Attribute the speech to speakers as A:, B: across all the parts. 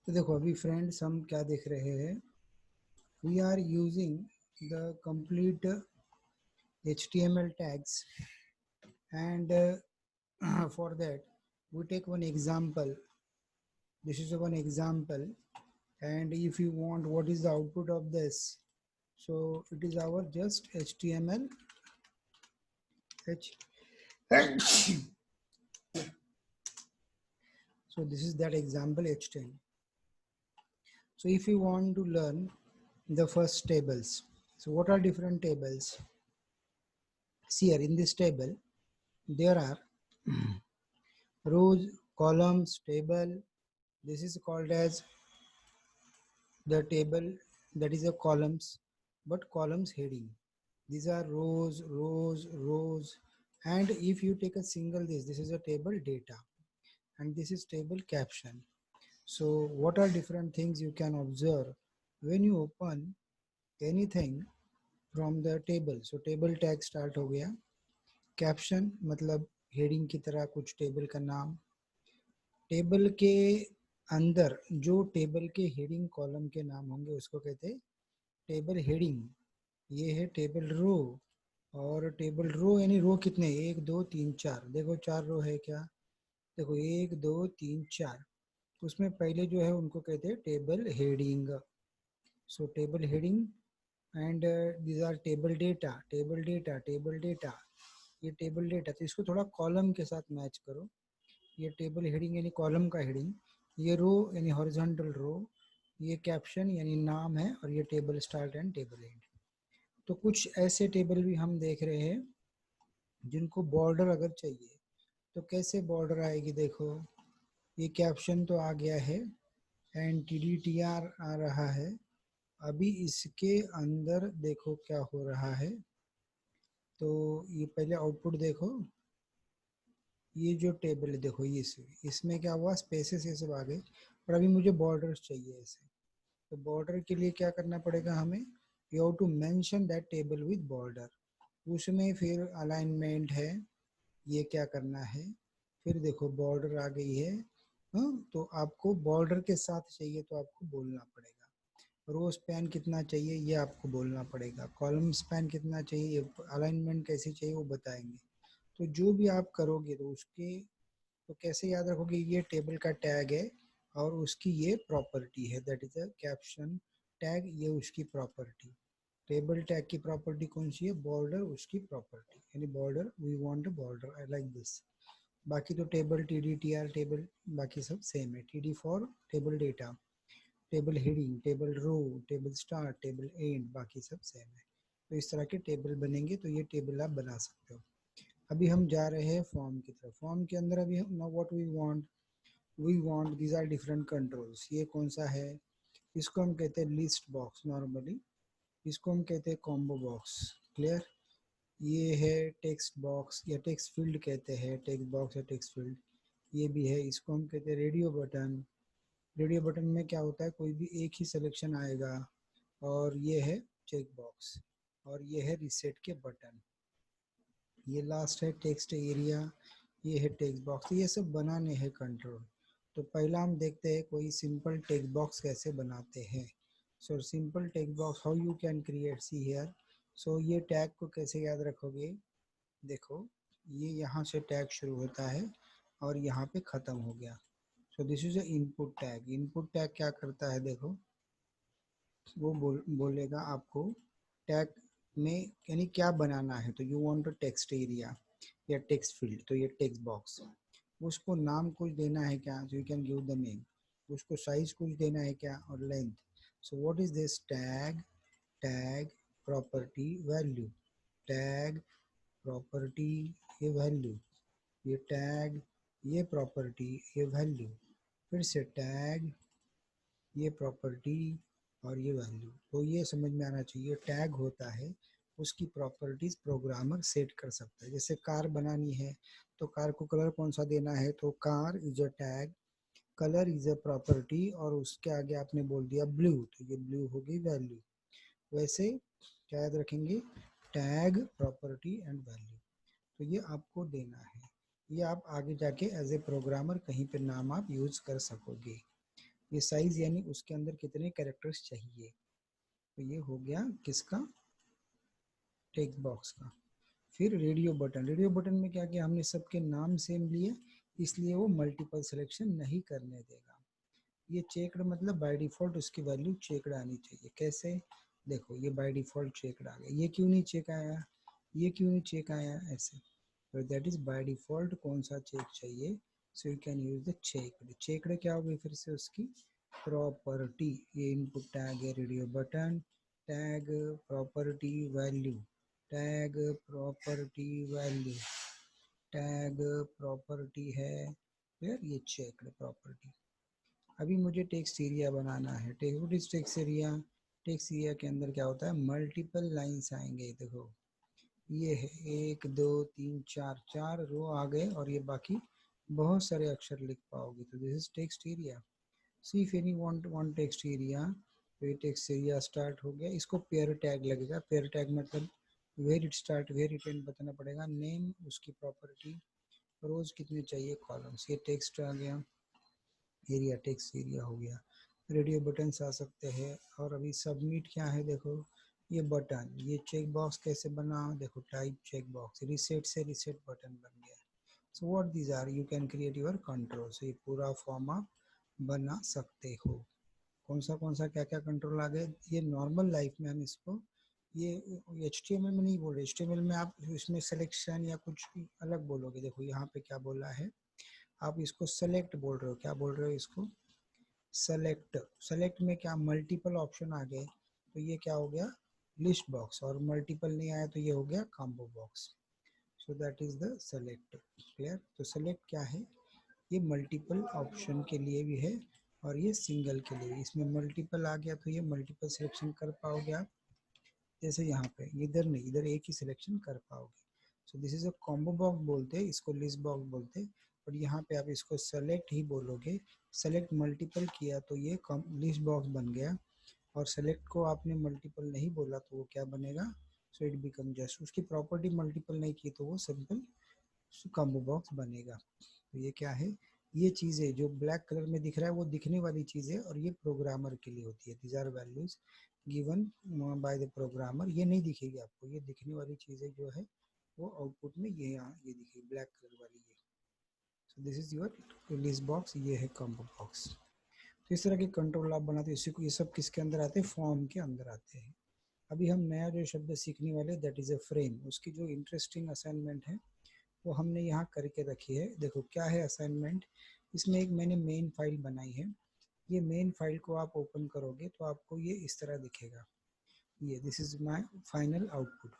A: तो देखो अभी फ्रेंड्स हम क्या देख रहे हैं, we are using the complete HTML tags and for that we take one example. This is one example, and if you want what is the output of this, so it is our just HTML H. So this is that example H10. So if you want to learn the first tables, so what are different tables? See here in this table there are rows, columns, table. This is called as the table, that is a columns, but columns heading. These are rows, rows, rows. And if you take a single this is a table data, and this is table caption. So what are different things you can observe when you open anything from the table? So table tag start हो गया, caption मतलब heading की तरह कुछ table का नाम, table के अंदर जो टेबल के हेडिंग कॉलम के नाम होंगे उसको कहते हैं टेबल हेडिंग। ये है टेबल रो, और टेबल रो यानी रो कितने, 1 2 3 4, देखो 4 रो है क्या, देखो 1 2 3 4, उसमें पहले जो है उनको कहते हैं table heading. So table heading and these are table data, table data, table data, ये टेबल डेटा। तो इसको थोड़ा कॉलम के साथ मैच करो, ये टेबल हेडिंग यानी कॉलम का हेडिंग, ये रो यानी हॉरिजॉन्टल रो, ये कैप्शन यानी नाम है, और ये table start and table and. तो कुछ ऐसे टेबल भी हम देख रहे हैं जिनको बॉर्डर अगर चाहिए तो कैसे बॉर्डर आएगी, देखो ये कैप्शन तो आ गया है एंड TDTR आ रहा है। अभी इसके अंदर देखो क्या हो रहा है, तो ये पहले आउटपुट देखो, ये जो टेबल है देखो ये इसमें क्या हुआ, स्पेसेस ये सब आ गए, और अभी मुझे बॉर्डर्स चाहिए ऐसे। तो बॉर्डर के लिए क्या करना पड़ेगा हमें, you have to mention that table with border. उसमें फिर अलाइनमेंट है, ये क्या करना है, फिर देखो बॉर्डर आ गई है। हाँ, तो आपको बॉर्डर के साथ चाहिए तो आपको बोलना पड़ेगा, रो स्पैन कितना चाहिए ये आपको बोलना पड़ेगा, कॉलम स्पैन कितना चाहिए, अलाइनमेंट कैसी चाहिए वो बताएंगे। तो जो भी आप करोगे तो उसके तो कैसे याद रखोगे, ये टेबल का टैग है और उसकी ये प्रॉपर्टी है, that is a caption tag, ये उसकी प्रॉपर्टी। टेबल टैग की प्रॉपर्टी कौन सी है, बॉर्डर उसकी प्रॉपर्टी, यानी border, we want a border, I like this. बाकी तो टेबल TDTR टेबल बाकी सब सेम है, TD for table data, table heading, table row, table start, table end, बाकी सब सेम है। तो इस तरह के टेबल बनेंगे, तो ये टेबल आप बना सकते हो। अभी हम जा रहे हैं फॉर्म की तरफ। फॉर्म के अंदर अभी हम now what we want these are different controls. ये कौन सा है, इसको हम कहते हैं लिस्ट बॉक्स नॉर्मली, इसको हम कहते हैं कॉम्बो बॉक्स, क्लियर। ये है टेक्स्ट बॉक्स या टेक्स्ट फील्ड कहते हैं, टेक्स्ट बॉक्स या टेक्स्ट फील्ड, ये भी है, इसको हम कहते हैं रेडियो बटन। रेडियो बटन में क्या होता है, कोई भी एक ही सिलेक्शन आएगा, और ये है चेक बॉक्स, और ये है रिसेट के बटन। ये लास्ट है टेक्स्ट एरिया, ये है टेक्स्ट बॉक्स। ये सब बनाने हैं कंट्रोल। तो पहला हम देखते हैं कोई सिंपल टेक्स्ट बॉक्स कैसे बनाते हैं। So simple text box how you can create, see here. So ये टैग को कैसे याद रखोगे, देखो ये यहाँ से टैग शुरू होता है और यहाँ पे ख़त्म हो गया। So this is a input tag. Input tag क्या करता है, देखो वो बोलेगा आपको टैग में यानी क्या बनाना है। तो you want a text area या टेक्स्ट फील्ड, तो ये टेक्स्ट बॉक्स, उसको नाम कुछ देना है क्या, so you can give the name, उसको साइज कुछ देना है क्या, और length. So what is this tag, tag property value, tag property ये वैल्यू, ये टैग ये प्रॉपर्टी ये वैल्यू, फिर से टैग ये प्रॉपर्टी और ये वैल्यू। तो ये समझ में आना चाहिए, टैग होता है उसकी प्रॉपर्टीज प्रोग्रामर सेट कर सकता है। जैसे कार बनानी है तो कार को कलर कौन सा देना है, तो car is a tag, colour is a property, और उसके आगे आपने बोल दिया ब्लू, तो ये ब्लू होगी वैल्यू। वैसे क्या याद रखेंगे, टैग प्रॉपर्टी एंड वैल्यू, तो ये आपको देना है। ये आप आगे जाके एज ए प्रोग्रामर कहीं पे नाम आप यूज कर सकोगे। ये साइज यानी उसके अंदर कितने कैरेक्टर्स चाहिए। तो ये हो गया किसका, टेक्स्ट बॉक्स का। फिर रेडियो बटन, रेडियो बटन में क्या किया हमने, सबके नाम सेम लिए, इसलिए वो मल्टीपल सिलेक्शन नहीं करने देगा। ये चेक्ड मतलब बाय डिफॉल्ट उसकी वैल्यू चेक्ड आनी चाहिए। कैसे, देखो ये बाय डिफॉल्ट चेक्ड आ गया, ये क्यों नहीं चेक आया, ये क्यों नहीं चेक आया, ऐसे। तो दैट इज बाय डिफॉल्ट कौन सा चेक चाहिए, so you can use the checked. Checked क्या होगी फिर से उसकी प्रॉपर्टी, ये इनपुट टैग है radio button, tag property value, tag property value, tag property है, फिर ये चेक्ड प्रॉपर्टी। अभी मुझे टेक्स्ट एरिया बनाना है। टेक्स्ट एरिया, टेक्स्ट एरिया के अंदर क्या होता है, मल्टीपल लाइंस आएंगे। देखो ये है 1 2 3 4, 4 रो आ गए और ये बाकी बहुत सारे अक्षर लिख पाओगे। तो this is text area. See if any want one text area, तो ये टेक्स्ट एरिया स्टार्ट हो गया। इसको पेयर टैग लगेगा। पेयर टैग मतलब where it start where it end बताना पड़ेगा। नेम उसकी प्रॉपर्टी, रोज कितने चाहिए, कॉलम्स, ये टेक्स्ट आ गया। एरिया टेक्स्ट एरिया हो गया। रेडियो बटन्स आ सकते हैं। और अभी सबमिट क्या है, देखो ये बटन, ये चेक बॉक्स कैसे बना, देखो टाइप चेक बॉक्स, रिसेट से रिसेट बटन बन गया। So what these are, you can create your control. So ये पूरा फॉर्म आप बना सकते हो। कौन सा क्या क्या कंट्रोल आ गए, ये नॉर्मल लाइफ में हम इसको, ये HTML में नहीं बोल रहे। HTML में आप इसमें सिलेक्शन या कुछ अलग बोलोगे। देखो यहाँ पे क्या बोला है, आप इसको सेलेक्ट बोल रहे हो, क्या बोल रहे हो इसको, सेलेक्ट। सेलेक्ट में क्या मल्टीपल ऑप्शन आ गए, तो ये क्या हो गया, लिस्ट बॉक्स। और मल्टीपल नहीं आया तो ये हो गया combo box. So that is the select. Clear. तो सेलेक्ट क्या है, ये मल्टीपल ऑप्शन के लिए भी है और ये सिंगल के लिए। इसमें मल्टीपल आ गया तो ये मल्टीपल सिलेक्शन कर पाओगे आप। जैसे यहाँ पे इधर नहीं, इधर एक ही सिलेक्शन कर पाओगे। So this is a combo box बोलते हैं इसको, लिस्ट बॉक्स बोलते हैं। और यहाँ पे आप इसको सेलेक्ट ही बोलोगे। सेलेक्ट मल्टीपल किया तो ये लिस्ट बॉक्स बन गया। और सेलेक्ट को आपने मल्टीपल नहीं बोला तो वो क्या बनेगा, सो इट बिकम जस्ट, उसकी प्रॉपर्टी मल्टीपल नहीं की तो वो सिंपल कॉम्बो बॉक्स बनेगा। तो ये क्या है, ये चीज़ें जो ब्लैक कलर में दिख रहा है वो दिखने वाली चीज़ें, और ये प्रोग्रामर के लिए होती है। These are values given by the programmer. ये नहीं दिखेगी आपको, ये दिखने वाली चीज़ें जो है वो आउटपुट में ये यहाँ ये दिखेगी ब्लैक कलर वाली ये। So this is your list box, ये है कॉम्बो बॉक्स। तो इस तरह के कंट्रोल आप बनाते हैं। इसी को, ये सब किसके अंदर आते हैं, फॉर्म के अंदर आते हैं। अभी हम नया जो शब्द सीखने वाले, दैट इज अ फ्रेम। उसकी जो इंटरेस्टिंग असाइनमेंट है वो हमने यहाँ करके रखी है। देखो क्या है असाइनमेंट, इसमें एक मैंने मेन फाइल बनाई है। ये मेन फाइल को आप ओपन करोगे तो आपको ये इस तरह दिखेगा। ये this is my final output,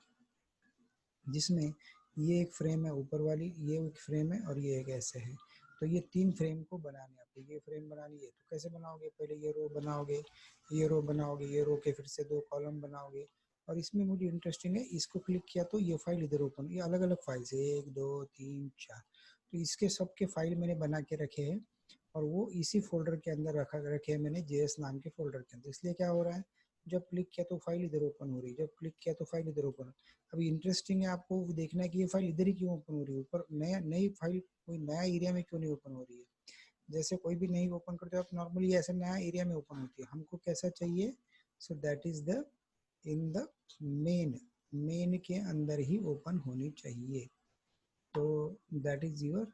A: जिसमें ये एक फ्रेम है ऊपर वाली, ये एक फ्रेम है और ये एक ऐसे है। तो ये 3 फ्रेम को बनाने, आपको ये फ्रेम बनानी है तो कैसे बनाओगे, पहले ये रो बनाओगे, ये रो बनाओगे, ये रो के फिर से 2 कॉलम बनाओगे। और इसमें मुझे इंटरेस्टिंग है, इसको क्लिक किया तो ये फाइल इधर ओपन, ये अलग अलग फाइल्स है 1 2 3 4। तो इसके सबके फाइल मैंने बना के रखे हैं और वो इसी फोल्डर के अंदर रखे हैं मैंने, JS नाम के फोल्डर के अंदर। इसलिए क्या हो रहा है, जब क्लिक किया तो फाइल इधर ओपन हो रही है, जब क्लिक किया तो फाइल इधर ओपन। अभी इंटरेस्टिंग है आपको देखना है कि ये फाइल इधर ही क्यों ओपन हो रही है, ऊपर नया नई फाइल कोई नया एरिया में क्यों नहीं ओपन हो रही है। जैसे कोई भी नहीं ओपन करते आप नॉर्मली ऐसे नया एरिया में ओपन होती है, हमको कैसा चाहिए, so that is the in the main, main के अंदर ही ओपन होनी चाहिए। तो that is your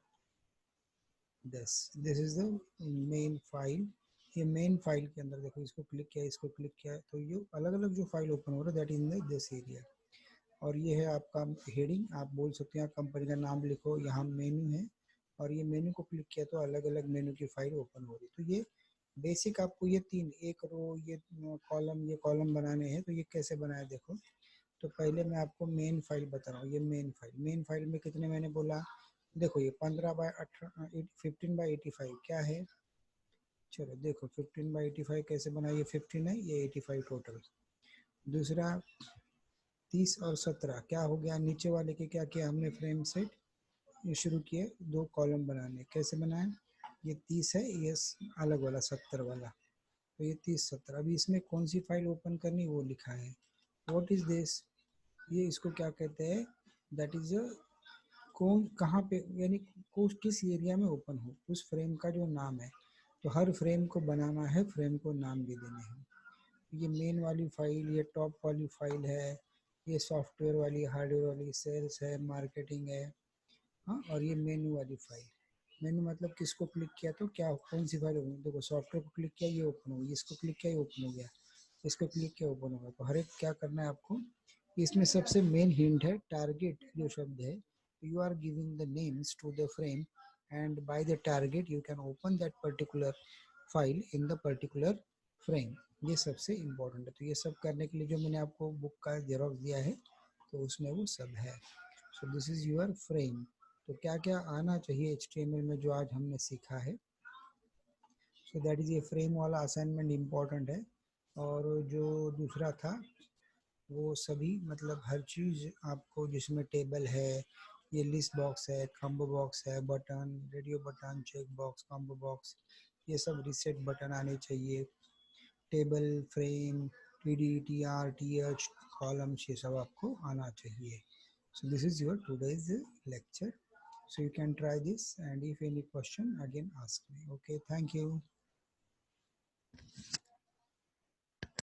A: this is the main file. ये मेन फाइल के अंदर देखो, इसको क्लिक किया, इसको क्लिक किया तो ये अलग अलग जो फाइल ओपन हो रहा है दैट इन दिस एरिया। और ये है आपका हेडिंग, आप बोल सकते हैं कंपनी का नाम लिखो, यहाँ मेन्यू है और ये मेन्यू को क्लिक किया तो अलग अलग मेन्यू की फाइल ओपन हो रही। तो ये बेसिक आपको ये 3, एक रो, ये कॉलम, ये कॉलम बनाने हैं। तो ये कैसे बनाए देखो। तो पहले मैं आपको मेन फाइल बता रहा हूँ, ये मेन फाइल में कितने मैंने बोला, देखो ये 15/18 15/85 क्या है, चलो देखो 15/85 कैसे बना, ये 15 है, ये 85 टोटल। दूसरा 30 और 17 क्या हो गया, नीचे वाले के क्या किया हमने, फ्रेम सेट ये शुरू किए 2 कॉलम बनाने। कैसे बनाए, ये 30 है, ये अलग वाला 70 वाला। तो ये 30 70, अभी इसमें कौन सी फाइल ओपन करनी वो लिखा है। व्हाट इज दिस, ये इसको क्या कहते हैं, दैट इज कौन कहाँ पे, यानी किस एरिया में ओपन हो, उस फ्रेम का जो नाम है। तो हर फ्रेम को बनाना है, फ्रेम को नाम भी देने हैं। ये मेन वाली फाइल, ये टॉप वाली फाइल है, ये सॉफ्टवेयर वाली हार्डवेयर वाली सेल्स है, मार्केटिंग है। हाँ, और ये मेन्यू वाली फाइल। मेन्यू मतलब किसको क्लिक किया तो क्या, कौन सी फाइल ओपन, देखो सॉफ्टवेयर को क्लिक किया ये ओपन हो गया, इसको क्लिक किया ये ओपन हो गया, इसको क्लिक किया ओपन हो गया। तो हर एक क्या करना है आपको। इसमें सबसे मेन हिंट है टारगेट जो शब्द है, you are giving the names to the frame and by the target you can open that particular file in the particular frame. ये सबसे इम्पोर्टेंट है। तो ये सब करने के लिए जो मैंने आपको बुक का जेरोक्स दिया है, तो उसमें वो सब है। So this is your frame. तो क्या क्या आना चाहिए HTML में जो आज हमने सीखा है। सो दैट इज ये फ्रेम वाला असाइनमेंट इम्पोर्टेंट है। और जो दूसरा था वो सभी मतलब हर चीज़ आपको, जिसमें टेबल है, ये लिस्ट बॉक्स है, कॉम्बो बॉक्स है, button, radio button, check box, combo box, ये सब रिसेट बटन आने चाहिए। Table, frame, TD, TR, TH, columns, ये सब आपको आना चाहिए। So this is your today's lecture. So you can try this, and if any question again ask me. Okay, thank you.